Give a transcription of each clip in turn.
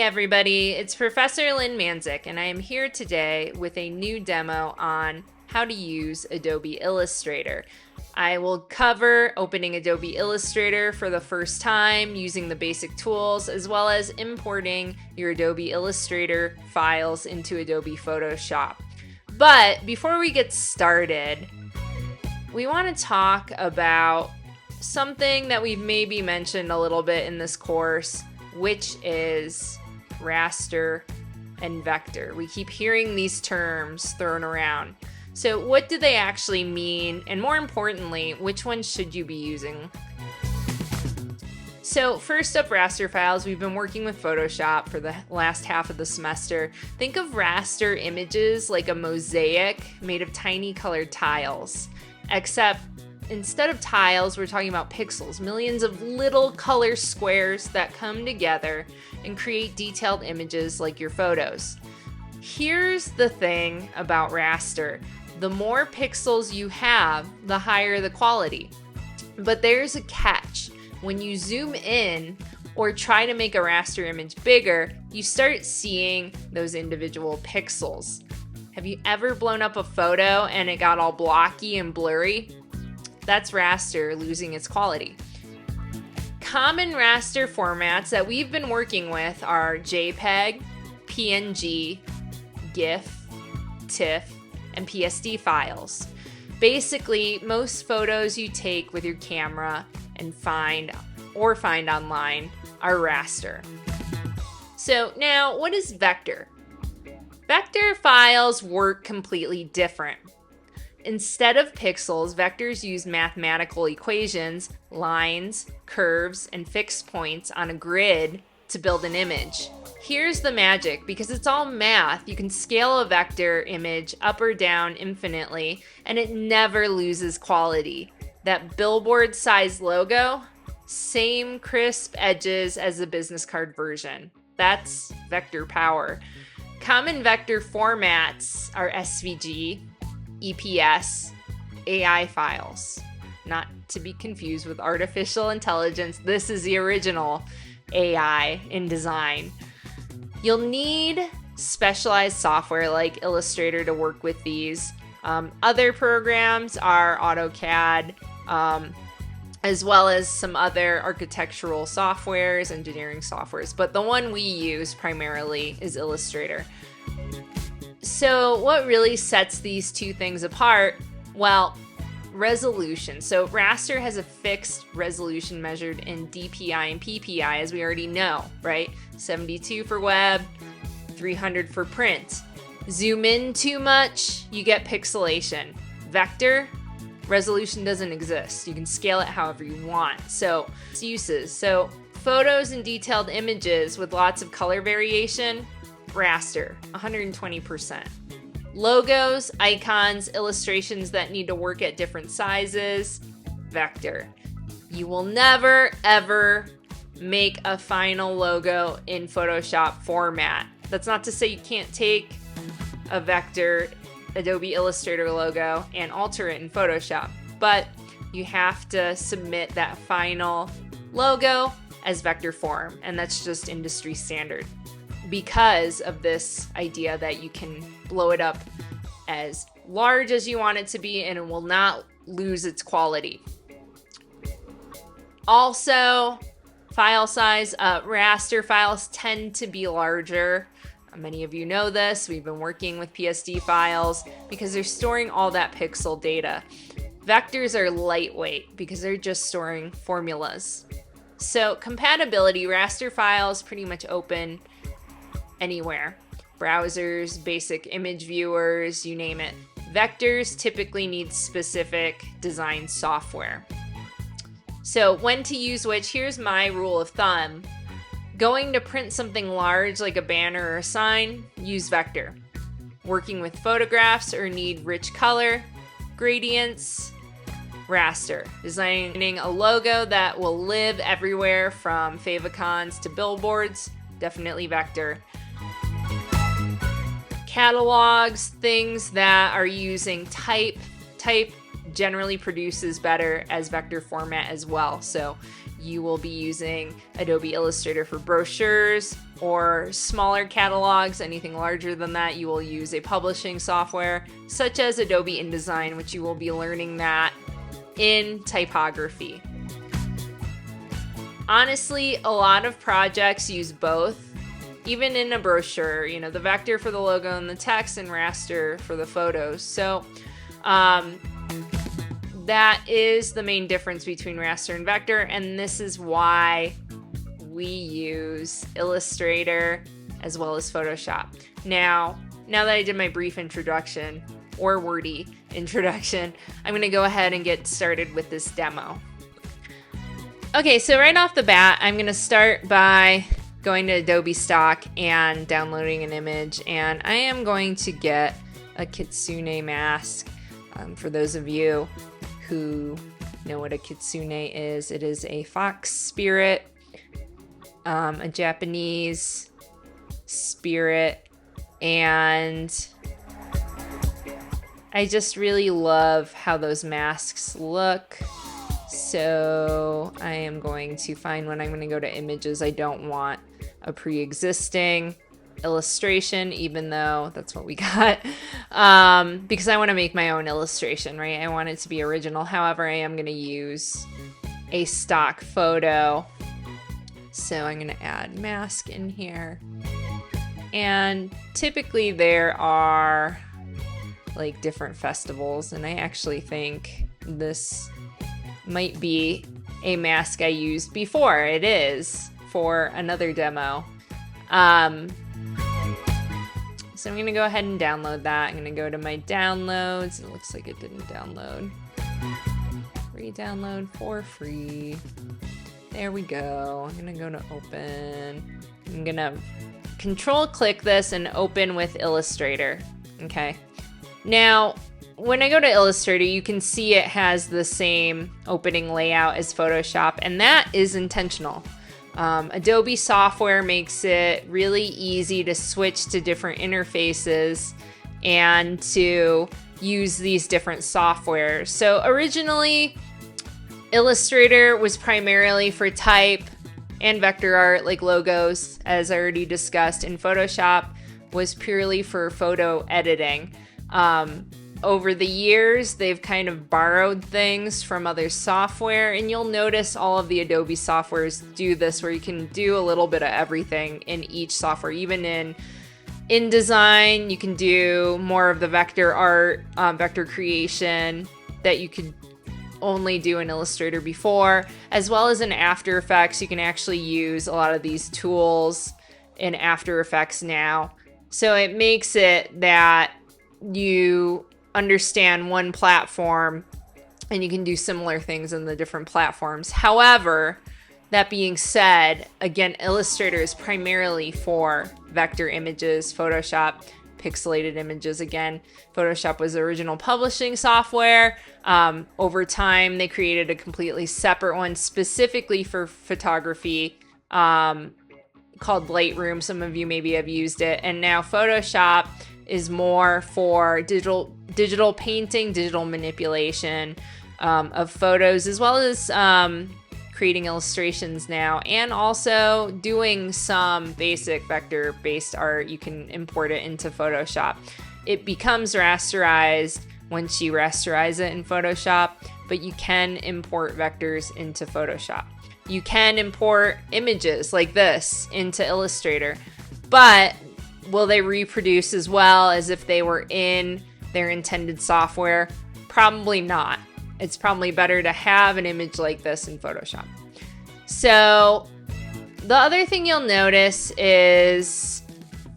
everybody, it's Professor Lynn Mandziuk, and I am here today with a new demo on how to use Adobe Illustrator. I will cover opening Adobe Illustrator for the first time, using the basic tools, as well as importing your Adobe Illustrator files into Adobe Photoshop. But before we get started, we want to talk about something that we've maybe mentioned a little bit in this course, which is raster and vector. We keep hearing these terms thrown around. So what do they actually mean? And more importantly, which one should you be using? So first up, raster files. We've been working with Photoshop for the last half of the semester. Think of raster images like a mosaic made of tiny colored tiles, except instead of tiles, we're talking about pixels, millions of little color squares that come together and create detailed images like your photos. Here's the thing about raster. The more pixels you have, the higher the quality. But there's a catch. When you zoom in or try to make a raster image bigger, you start seeing those individual pixels. Have you ever blown up a photo and it got all blocky and blurry? That's raster losing its quality. Common raster formats that we've been working with are JPEG, PNG, GIF, TIFF, and PSD files. Basically, most photos you take with your camera and find online are raster. So now, what is vector? Vector files work completely different. Instead of pixels, vectors use mathematical equations, lines, curves, and fixed points on a grid to build an image. Here's the magic. Because it's all math, you can scale a vector image up or down infinitely, and it never loses quality. That billboard-sized logo, same crisp edges as the business card version. That's vector power. Common vector formats are SVG, EPS, AI files. Not to be confused with artificial intelligence. This is the original AI in design. You'll need specialized software like Illustrator to work with these. Other programs are AutoCAD, as well as some other architectural softwares, engineering softwares. But the one we use primarily is Illustrator. So what really sets these two things apart? Well, resolution. So raster has a fixed resolution measured in DPI and PPI, as we already know, right? 72 for web, 300 for print. Zoom in too much, you get pixelation. Vector, resolution doesn't exist. You can scale it however you want. So its uses. So photos and detailed images with lots of color variation, raster, 120%. Logos, icons, illustrations that need to work at different sizes, vector. You will never, ever make a final logo in Photoshop format. That's not to say you can't take a vector Adobe Illustrator logo and alter it in Photoshop, but you have to submit that final logo as vector form, and that's just industry standard, because of this idea that you can blow it up as large as you want it to be and it will not lose its quality. Also, file size, raster files tend to be larger. Many of you know this. We've been working with PSD files because they're storing all that pixel data. Vectors are lightweight because they're just storing formulas. So compatibility, raster files pretty much open anywhere. Browsers, basic image viewers, you name it. Vectors typically need specific design software. So when to use which, here's my rule of thumb. Going to print something large like a banner or a sign, use vector. Working with photographs or need rich color, gradients, raster. Designing a logo that will live everywhere from favicons to billboards, definitely vector. Catalogs, things that are using type generally produces better as vector format as well. So you will be using Adobe Illustrator for brochures or smaller catalogs. Anything larger than that, you will use a publishing software such as Adobe InDesign, which you will be learning that in typography. Honestly, a lot of projects use both. Even in a brochure, you know, the vector for the logo and the text and raster for the photos. So that is the main difference between raster and vector, and this is why we use Illustrator as well as Photoshop. Now that I did my brief introduction, or wordy introduction, I'm gonna go ahead and get started with this demo. Okay, so right off the bat, I'm gonna start by going to Adobe Stock and downloading an image, and I am going to get a kitsune mask. For those of you who know what a kitsune is, it is a fox spirit, a Japanese spirit, and I just really love how those masks look. So I am going to find one. I'm going to go to images. I don't want a pre-existing illustration, even though that's what we got, because I want to make my own illustration, right? I want it to be original. However, I am going to use a stock photo. So I'm going to add mask in here. And typically there are like different festivals, and I actually think this might be a mask I used before. It is for another demo. So I'm gonna go ahead and download that. I'm gonna go to my downloads. It looks like it didn't download. Free download for free. There we go. I'm gonna go to open. I'm gonna control click this and open with Illustrator. Okay. Now, when I go to Illustrator, you can see it has the same opening layout as Photoshop, and that is intentional. Adobe software makes it really easy to switch to different interfaces and to use these different softwares. So originally, Illustrator was primarily for type and vector art, like logos, as I already discussed, and Photoshop was purely for photo editing. Over the years, they've kind of borrowed things from other software, and you'll notice all of the Adobe softwares do this, where you can do a little bit of everything in each software. Even in InDesign, you can do more of the vector art, vector creation that you could only do in Illustrator before, as well as in After Effects. You can actually use a lot of these tools in After Effects now. So it makes it that you understand one platform and you can do similar things in the different platforms. However, that being said, again, Illustrator is primarily for vector images, Photoshop, pixelated images. Again, Photoshop was the original publishing software. Over time, they created a completely separate one specifically for photography, called Lightroom. Some of you maybe have used it. And now Photoshop is more for digital painting, digital manipulation of photos, as well as creating illustrations now, and also doing some basic vector-based art. You can import it into Photoshop. It becomes rasterized once you rasterize it in Photoshop, but you can import vectors into Photoshop. You can import images like this into Illustrator, but will they reproduce as well as if they were in their intended software? Probably not. It's probably better to have an image like this in Photoshop. So the other thing you'll notice is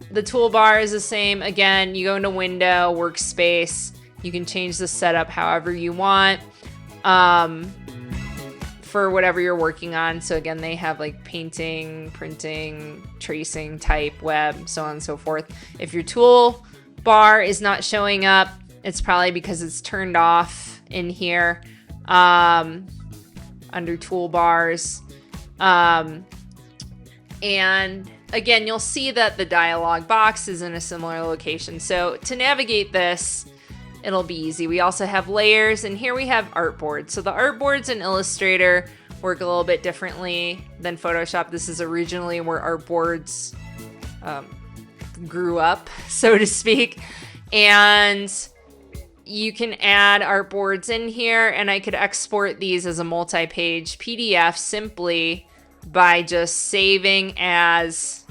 the toolbar is the same. Again, you go into Window, Workspace. You can change the setup however you want for whatever you're working on. So again, they have like painting, printing, tracing, type, web, so on and so forth. If your tool bar is not showing up, it's probably because it's turned off in here under toolbars. And again, you'll see that the dialog box is in a similar location. So to navigate this, it'll be easy. We also have layers, and here we have artboards. So the artboards in Illustrator work a little bit differently than Photoshop. This is originally where artboards grew up, so to speak. And you can add artboards in here, and I could export these as a multi-page PDF simply by just saving as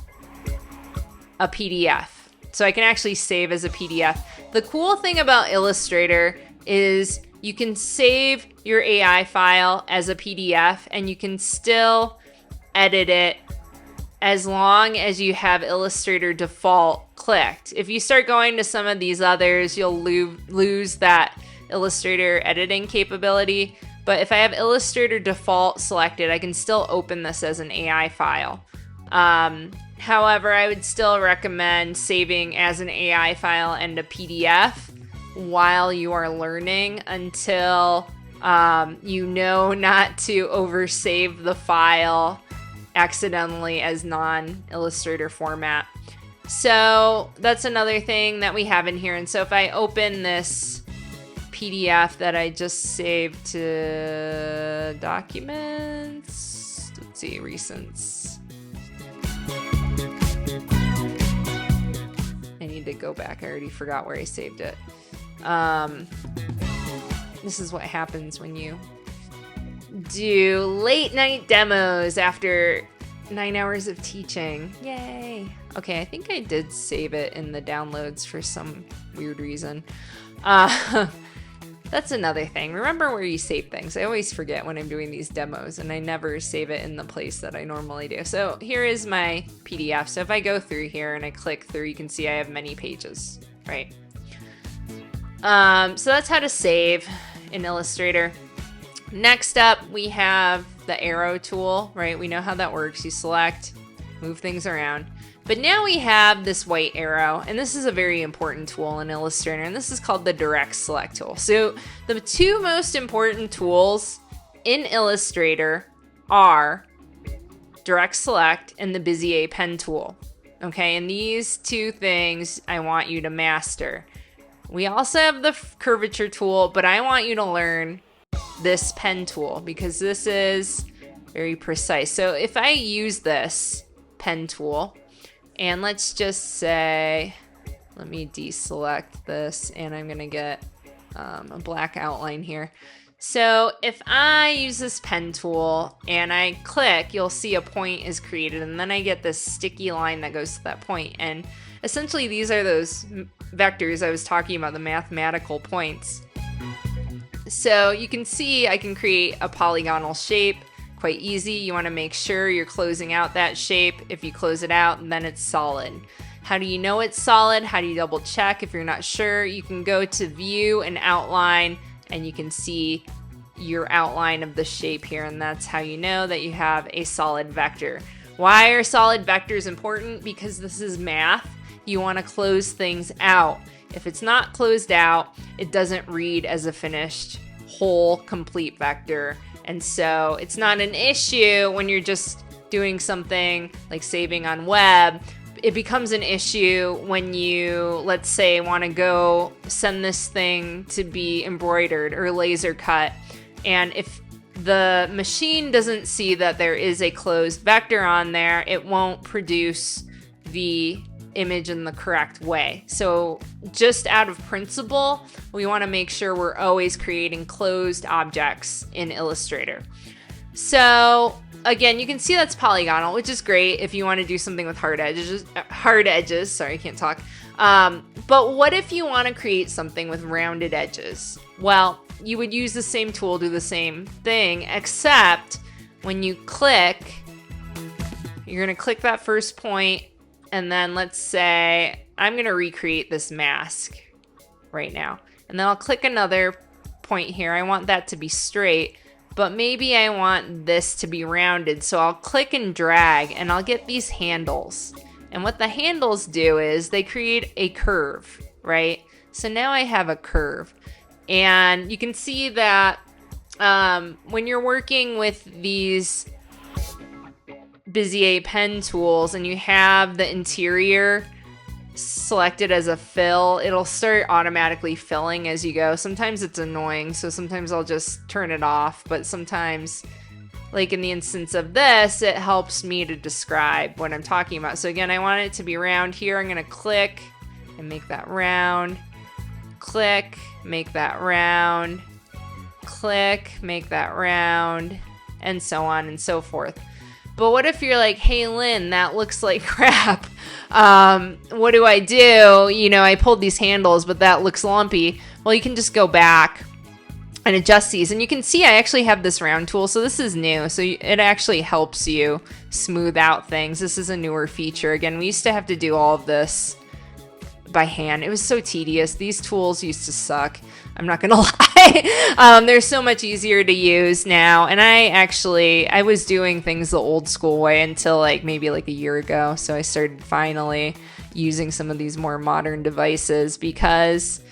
a PDF. So I can actually save as a PDF. The cool thing about Illustrator is you can save your AI file as a PDF, and you can still edit it as long as you have Illustrator default clicked. If you start going to some of these others, you'll lose that Illustrator editing capability. But if I have Illustrator default selected, I can still open this as an AI file. However, I would still recommend saving as an AI file and a PDF while you are learning until you know not to oversave the file accidentally as non-Illustrator format. So that's another thing that we have in here. And so if I open this PDF that I just saved to documents, let's see, recents. I need to go back. I already forgot where I saved it. This is what happens when you do late night demos after 9 hours of teaching. Yay. Okay, I think I did save it in the downloads for some weird reason. That's another thing. Remember where you save things. I always forget when I'm doing these demos, and I never save it in the place that I normally do. So here is my PDF. So if I go through here and I click through, you can see I have many pages, right? So that's how to save in Illustrator. Next up, we have the arrow tool, right? We know how that works. You select, move things around. But now we have this white arrow, and this is a very important tool in Illustrator, and this is called the direct select tool. So the two most important tools in Illustrator are direct select and the Bezier pen tool. Okay, and these two things I want you to master. We also have the curvature tool, but I want you to learn this pen tool because this is very precise. So if I use this pen tool, and let's just say, let me deselect this, and I'm gonna get a black outline here. So if I use this pen tool and I click, you'll see a point is created, and then I get this sticky line that goes to that point. And essentially these are those vectors I was talking about, the mathematical points. So you can see I can create a polygonal shape quite easy. You want to make sure you're closing out that shape. If you close it out, then it's solid. How do you know it's solid? How do you double check if you're not sure? You can go to view and outline, and you can see your outline of the shape here, and that's how you know that you have a solid vector. Why are solid vectors important? Because this is math. You want to close things out. If it's not closed out, it doesn't read as a finished whole complete vector. And so it's not an issue when you're just doing something like saving on web. It becomes an issue when you, let's say, want to go send this thing to be embroidered or laser cut. And if the machine doesn't see that there is a closed vector on there, it won't produce the image in the correct way. So just out of principle, we want to make sure we're always creating closed objects in Illustrator. So again, you can see that's polygonal, which is great if you want to do something with hard edges. Sorry, I can't talk. But what if you want to create something with rounded edges? Well, you would use the same tool, do the same thing, except when you click, you're going to click that first point, and then let's say I'm going to recreate this mask right now. And then I'll click another point here. I want that to be straight, but maybe I want this to be rounded. So I'll click and drag, and I'll get these handles. And what the handles do is they create a curve, right? So now I have a curve. And you can see that when you're working with these Bezier pen tools and you have the interior select it as a fill, it'll start automatically filling as you go. Sometimes it's annoying, so sometimes I'll just turn it off, but sometimes, like in the instance of this, it helps me to describe what I'm talking about. So again, I want it to be round here. I'm going to click and make that round. Click, make that round. Click, make that round, and so on and so forth. But what if you're like, hey, Lynn, that looks like crap. What do I do? You know, I pulled these handles, but that looks lumpy. Well, you can just go back and adjust these. And you can see I actually have this round tool. So this is new. So it actually helps you smooth out things. This is a newer feature. Again, we used to have to do all of this by hand. It was so tedious. These tools used to suck. I'm not gonna lie. They're so much easier to use now. And I was doing things the old school way until like maybe like a year ago. So I started finally using some of these more modern devices because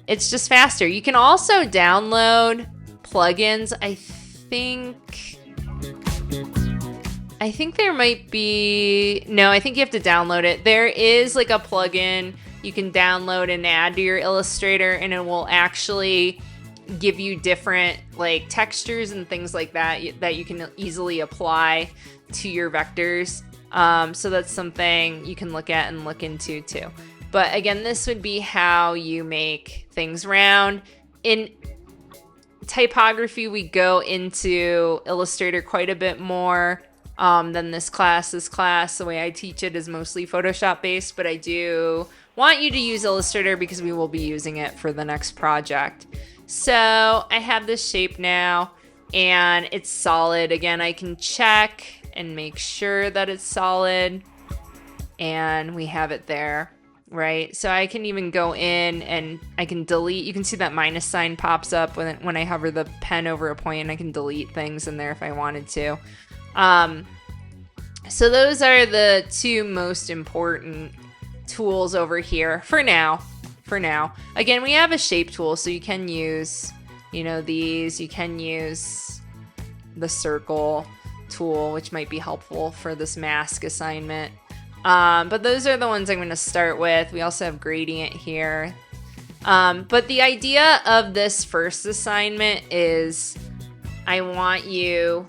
it's just faster. You can also download plugins. I think there might be, no, I think you have to download it. There is like a plugin you can download and add to your Illustrator, and it will actually give you different like textures and things like that that you can easily apply to your vectors. So that's something you can look at and look into too. But again, this would be how you make things round. In typography, we go into Illustrator quite a bit more than this class. This class, the way I teach it, is mostly Photoshop based, but I do want you to use Illustrator because we will be using it for the next project. So I have this shape now and it's solid. Again, I can check and make sure that it's solid, and we have it there, right? So I can even go in and I can delete. You can see that minus sign pops up when I hover the pen over a point, and I can delete things in there if I wanted to. So those are the two most important tools over here for now. Again, we have a shape tool, so you can use, these. You can use the circle tool, which might be helpful for this mask assignment. But those are the ones I'm going to start with. We also have gradient here. But the idea of this first assignment is I want you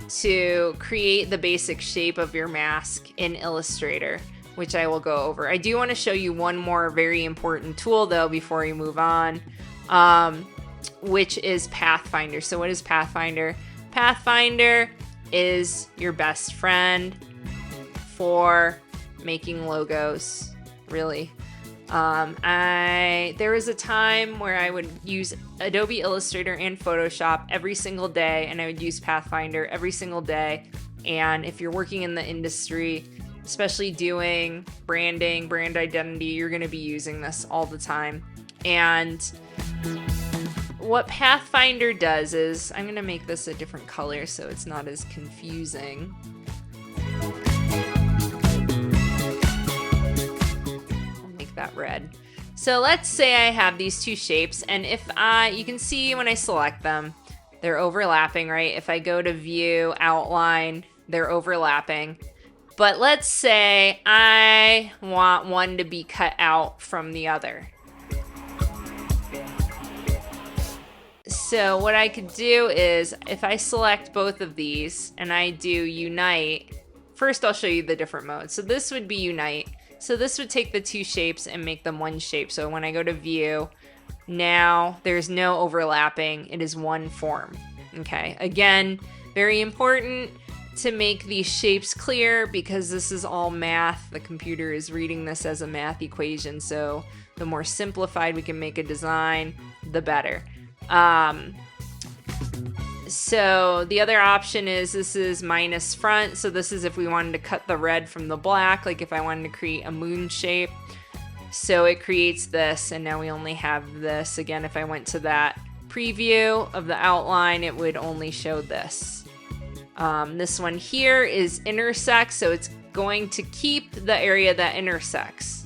to create the basic shape of your mask in Illustrator, which I will go over. I do want to show you one more very important tool though before we move on, which is Pathfinder. So what is Pathfinder? Pathfinder is your best friend for making logos, really. There was a time where I would use Adobe Illustrator and Photoshop every single day, and I would use Pathfinder every single day. And if you're working in the industry, especially doing branding, brand identity, you're going to be using this all the time. And what Pathfinder does is, I'm going to make this a different color so it's not as confusing. That red. So let's say I have these two shapes, and you can see when I select them, they're overlapping, right? If I go to view, outline, they're overlapping. But let's say I want one to be cut out from the other. So what I could do is, if I select both of these and I do unite, first I'll show you the different modes. So this would be unite. So this would take the two shapes and make them one shape. So when I go to view, now there's no overlapping. It is one form. Okay, again, very important to make these shapes clear because this is all math. The computer is reading this as a math equation. So the more simplified we can make a design, the better. So the other option is, this is minus front. So this is if we wanted to cut the red from the black, like if I wanted to create a moon shape. So it creates this, and now we only have this. Again, if I went to that preview of the outline, it would only show this. This one here is intersect, so it's going to keep the area that intersects.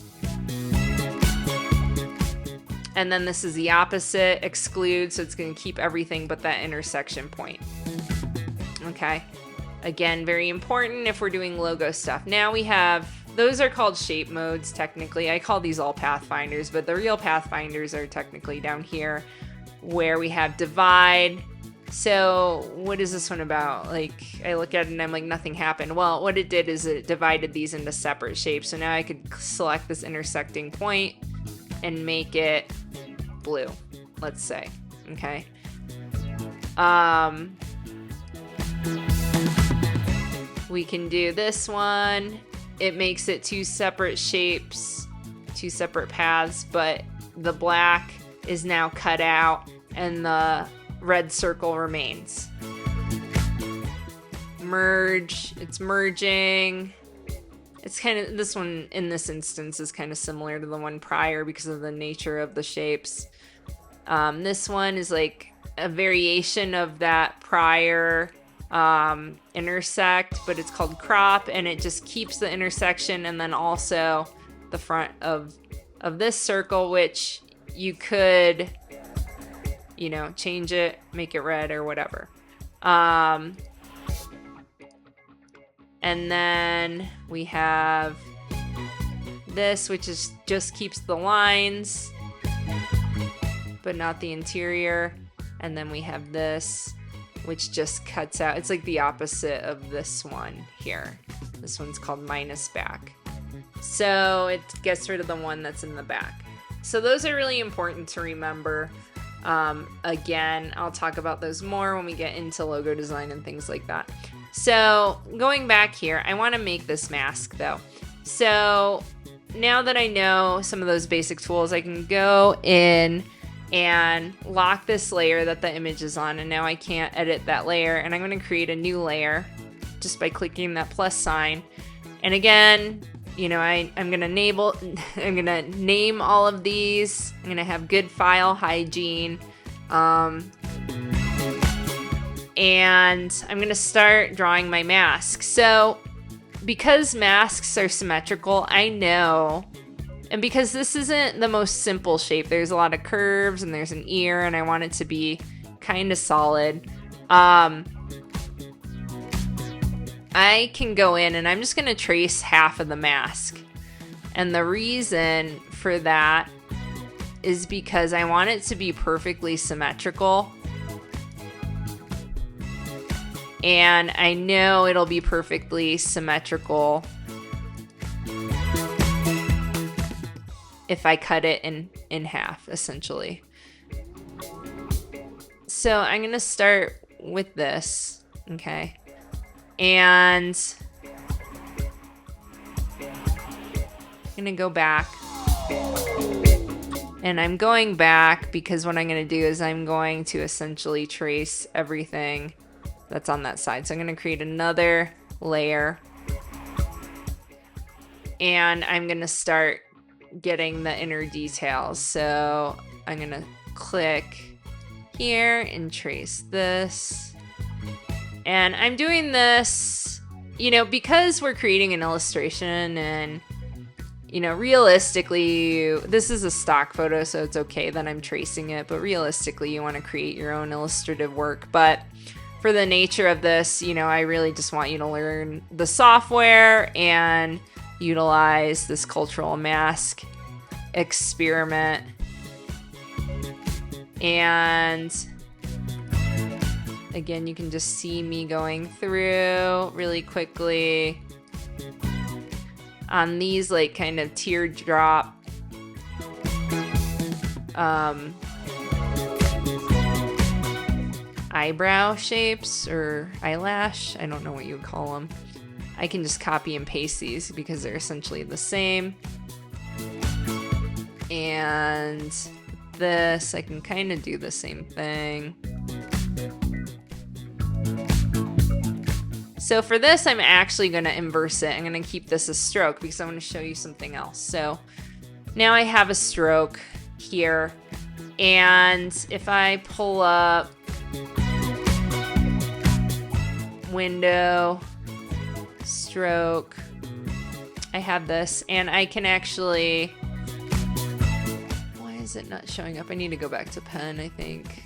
And then this is the opposite, exclude, so it's going to keep everything but that intersection point. Okay. Again, very important if we're doing logo stuff. Now we have those are called shape modes technically. I call these all pathfinders, but the real pathfinders are technically down here where we have divide. So what is this one about? Like, I look at it and I'm like, nothing happened. Well, what it did is it divided these into separate shapes. So now I could select this intersecting point and make it blue, let's say. Okay. We can do this one. It makes it two separate shapes, two separate paths, but the black is now cut out and the red circle remains. Merge, it's merging. It's kind of, this one in this instance is kind of similar to the one prior because of the nature of the shapes. This one is like a variation of that prior intersect, but it's called crop, and it just keeps the intersection and then also the front of this circle, which you could, you know, change it, make it red or whatever. And then we have this, which is just keeps the lines but not the interior. And then we have this, which just cuts out. It's like the opposite of this one here. This one's called minus back. So it gets rid of the one that's in the back. So those are really important to remember. Again, I'll talk about those more when we get into logo design and things like that. So going back here, I want to make this mask though. So now that I know some of those basic tools, I can go in and lock this layer that the image is on, and now I can't edit that layer, and I'm going to create a new layer just by clicking that plus sign. And again, you know, I'm going to name all of these. I'm going to have good file hygiene. And I'm going to start drawing my mask. So because masks are symmetrical, I know, and because this isn't the most simple shape, there's a lot of curves and there's an ear, and I want it to be kind of solid. I can go in and I'm just going to trace half of the mask. And the reason for that is because I want it to be perfectly symmetrical. And I know it'll be perfectly symmetrical if I cut it in half, essentially. So I'm going to start with this, okay? And I'm going to go back. And I'm going back because what I'm going to do is I'm going to essentially trace everything that's on that side. So I'm going to create another layer. And I'm going to start getting the inner details. So I'm going to click here and trace this. And I'm doing this, you know, because we're creating an illustration and, you know, realistically, this is a stock photo, so it's okay that I'm tracing it, but realistically, you want to create your own illustrative work. But for the nature of this, you know, I really just want you to learn the software and utilize this cultural mask experiment. And again, you can just see me going through really quickly on these like kind of teardrop eyebrow shapes or eyelash. I don't know what you would call them. I can just copy and paste these because they're essentially the same. And this, I can kind of do the same thing. So for this, I'm actually going to inverse it. I'm going to keep this a stroke because I want to show you something else. So now I have a stroke here. And if I pull up window, stroke, I have this, and I can actually, why is it not showing up? I need to go back to pen, I think.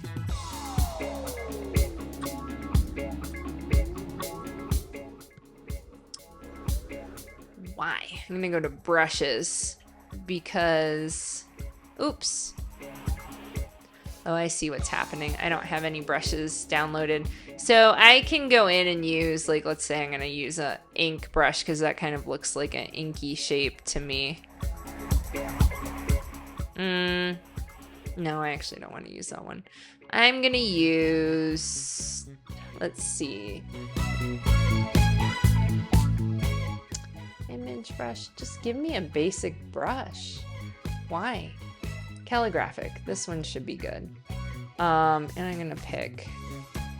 Why? I'm gonna go to brushes because, oops. Oh, I see what's happening. I don't have any brushes downloaded. So I can go in and use, like, let's say I'm gonna use a ink brush because that kind of looks like an inky shape to me. No, I actually don't want to use that one. I'm gonna use, let's see. Image brush, just give me a basic brush. Why? Calligraphic, this one should be good. And I'm gonna pick,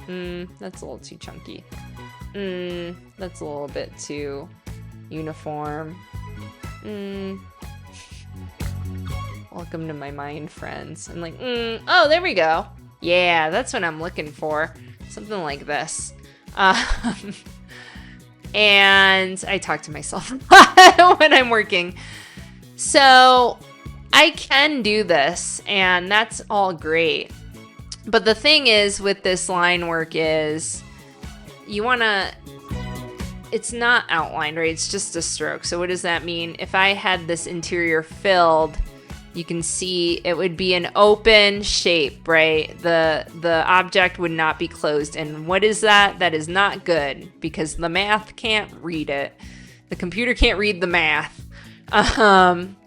that's a little too chunky. That's a little bit too uniform. Welcome to my mind, friends. I'm like, oh, there we go. Yeah, that's what I'm looking for. Something like this. And I talk to myself when I'm working. So I can do this, and that's all great. But the thing is with this line work is you want to, it's not outlined, right? It's just a stroke. So what does that mean? If I had this interior filled, you can see it would be an open shape, right? The object would not be closed. And what is that? That is not good because the math can't read it. The computer can't read the math.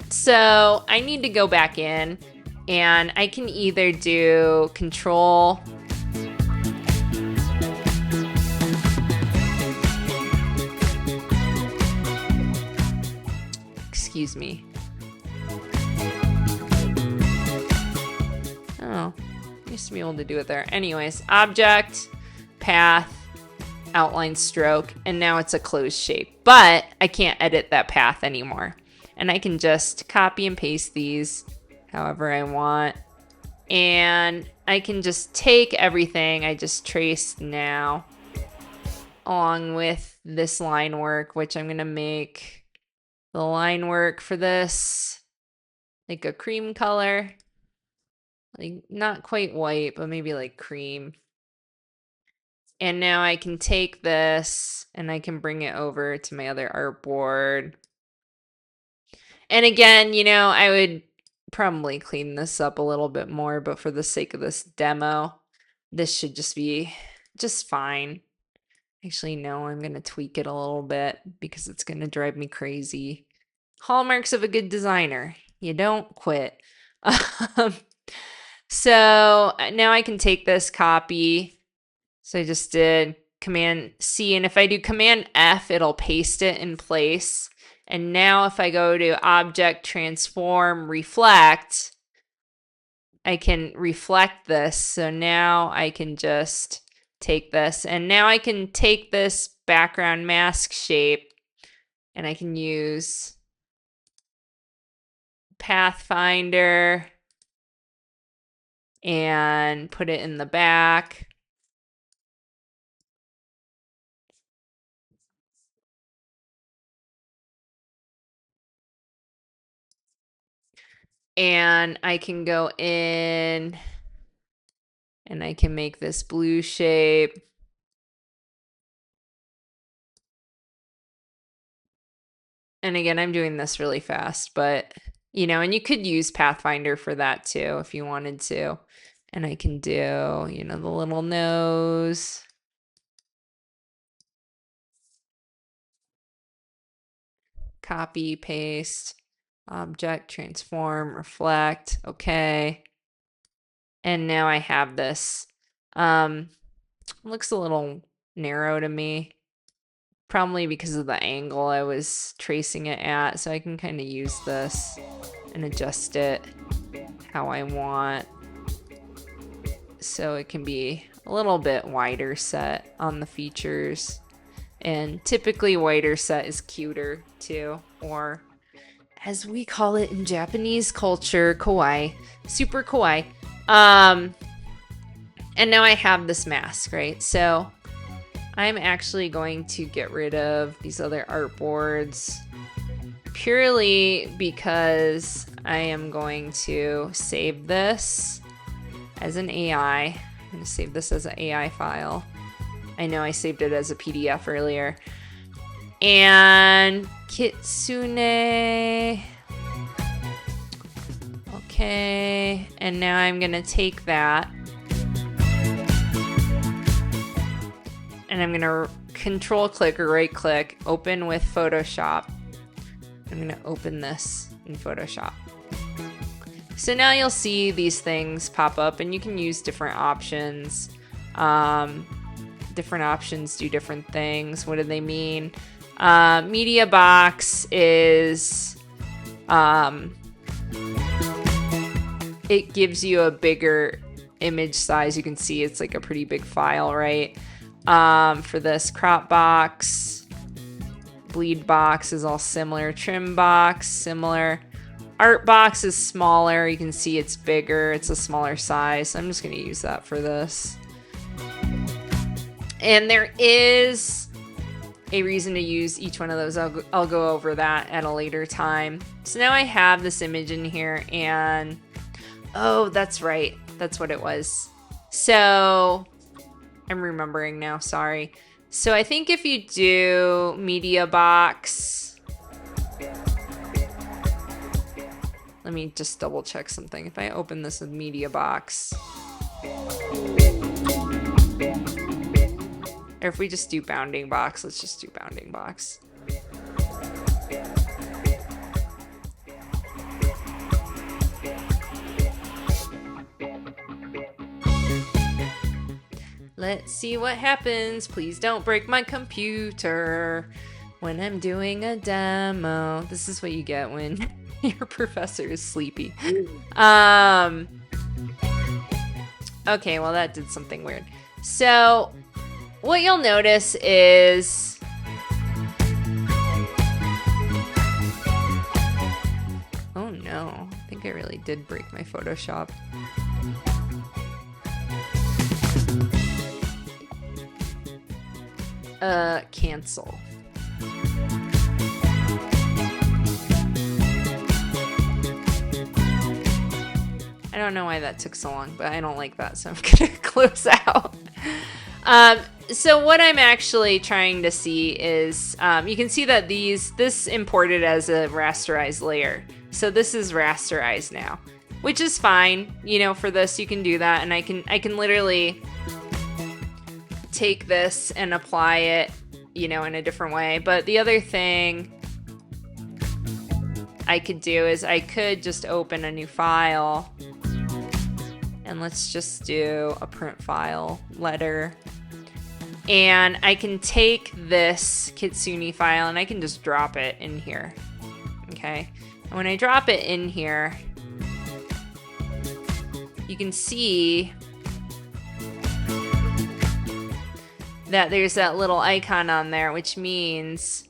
So I need to go back in and I can either do control, excuse me. Oh, used to be able to do it there. Anyways, object, path, outline stroke, and now it's a closed shape. But I can't edit that path anymore. And I can just copy and paste these however I want. And I can just take everything I just traced now along with this line work, which I'm going to make the line work for this like a cream color. Like not quite white, but maybe like cream. And now I can take this and I can bring it over to my other artboard. And again, you know, I would probably clean this up a little bit more, but for the sake of this demo, this should just be just fine. Actually, no, I'm going to tweak it a little bit because it's going to drive me crazy. Hallmarks of a good designer. You don't quit. So now I can take this copy. So I just did Command C, and if I do Command F, it'll paste it in place. And now if I go to Object, Transform, Reflect, I can reflect this. So now I can just take this, and now I can take this background mask shape, and I can use Pathfinder and put it in the back. And I can go in and I can make this blue shape. And again, I'm doing this really fast, but you know, and you could use Pathfinder for that too if you wanted to. And I can do, you know, the little nose. Copy, paste, object, transform, reflect. Okay. And now I have this. Looks a little narrow to me. Probably because of the angle I was tracing it at. So I can kind of use this and adjust it how I want. So it can be a little bit wider set on the features. And typically wider set is cuter too, or as we call it in Japanese culture, kawaii, super kawaii. And now I have this mask, right? So I'm actually going to get rid of these other artboards purely because I am going to save this as an AI. I'm going to save this as an AI file. I know I saved it as a PDF earlier. And Kitsune. Okay, and now I'm gonna take that and I'm gonna control click or right click, open with Photoshop. I'm gonna open this in Photoshop. So now you'll see these things pop up and you can use different options. Different options do different things. What do they mean? Media box is, it gives you a bigger image size. You can see it's like a pretty big file, right? For this crop box, bleed box is all similar. Trim box, similar. Art box is smaller. You can see it's bigger. It's a smaller size. I'm just going to use that for this. And there is a reason to use each one of those. I'll go over that at a later time. So now I have this image in here and oh, that's right. That's what it was. So I'm remembering now, sorry. So I think if you do media box, let me just double check something. If I open this with media box, or if we just do bounding box, let's just do bounding box. Let's see what happens. Please don't break my computer when I'm doing a demo. This is what you get when your professor is sleepy. Okay, well that did something weird. So what you'll notice is oh no, I think I really did break my Photoshop. Cancel. I don't know why that took so long, but I don't like that, so I'm gonna close out. So what I'm actually trying to see is, you can see that this imported as a rasterized layer. So this is rasterized now, which is fine. You know, for this you can do that, and I can literally take this and apply it, you know, in a different way. But the other thing I could do is I could just open a new file, and let's just do a print file letter. And I can take this Kitsune file and I can just drop it in here. Okay. And when I drop it in here, you can see that there's that little icon on there, which means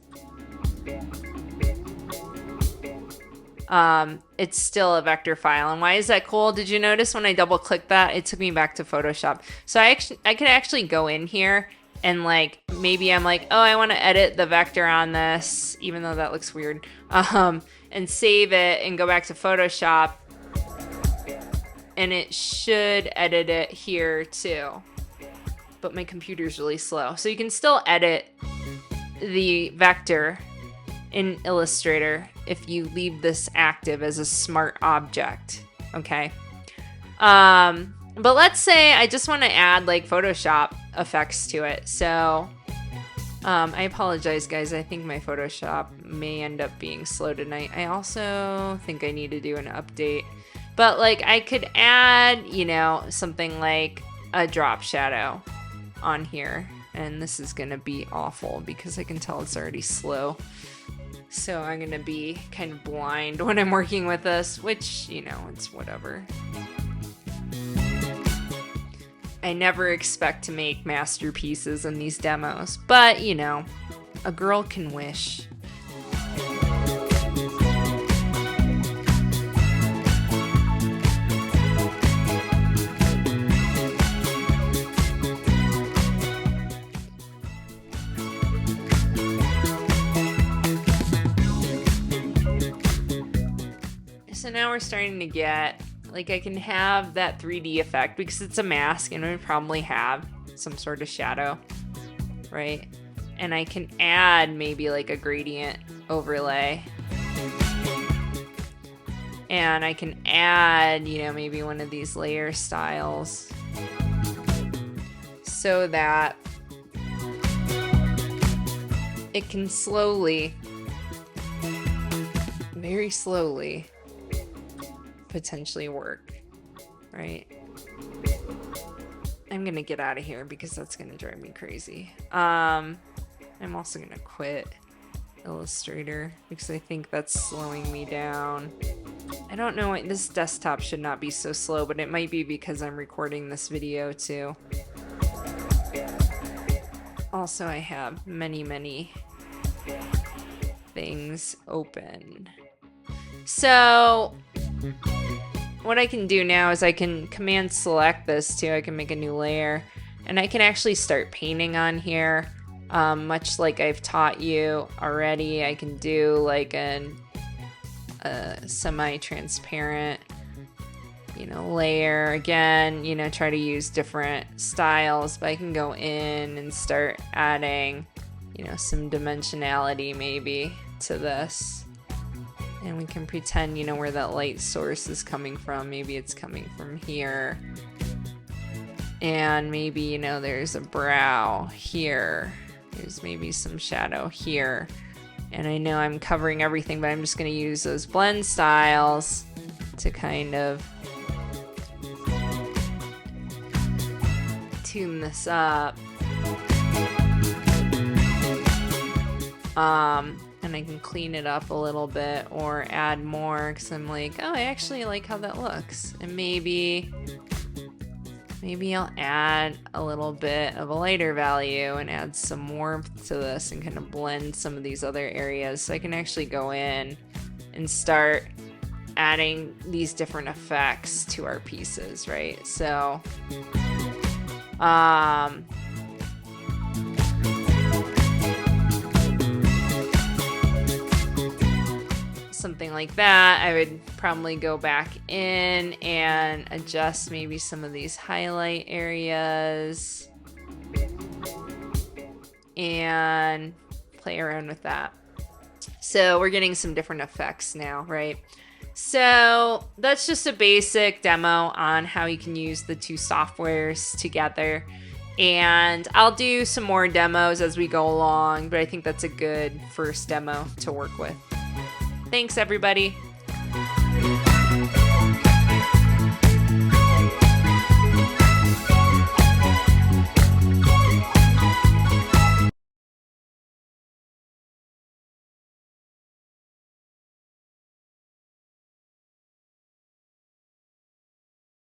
it's still a vector file. And why is that cool? Did you notice when I double clicked that, it took me back to Photoshop? So I could actually go in here and like, maybe I'm like, oh, I want to edit the vector on this, even though that looks weird, and save it and go back to Photoshop, and it should edit it here too. But my computer's really slow. So you can still edit the vector in Illustrator if you leave this active as a smart object, okay? But let's say I just want to add like Photoshop effects to it. So I apologize, guys. I think my Photoshop may end up being slow tonight. I also think I need to do an update. But like I could add, you know, something like a drop shadow on here, and this is gonna be awful because I can tell it's already slow, so I'm gonna be kind of blind when I'm working with this, which, you know, it's whatever. I never expect to make masterpieces in these demos, but you know, a girl can wish. So now we're starting to get, like, I can have that 3D effect because it's a mask and it would probably have some sort of shadow, right? and I can add maybe like a gradient overlay. And I can add, you know, maybe one of these layer styles so that it can slowly, very slowly, potentially work, right? I'm gonna get out of here because that's gonna drive me crazy. I'm also gonna quit Illustrator because I think that's slowing me down. I don't know, this desktop should not be so slow, but it might be because I'm recording this video too. Also, I have many things open. So what I can do now is I can command select this too. I can make a new layer and I can actually start painting on here. Much like I've taught you already, I can do like a semi-transparent, you know, layer. Again, you know, try to use different styles, but I can go in and start adding, you know, some dimensionality maybe to this. And we can pretend, you know, where that light source is coming from. Maybe it's coming from here. And maybe, you know, there's a brow here. There's maybe some shadow here. And I know I'm covering everything, but I'm just going to use those blend styles to kind of tune this up. And I can clean it up a little bit or add more because I'm like, oh, I actually like how that looks. And maybe I'll add a little bit of a lighter value and add some warmth to this and kind of blend some of these other areas. So I can actually go in and start adding these different effects to our pieces, right? So, something like that. I would probably go back in and adjust maybe some of these highlight areas and play around with that. So we're getting some different effects now, right? So that's just a basic demo on how you can use the two softwares together. And I'll do some more demos as we go along, but I think that's a good first demo to work with. Thanks, everybody.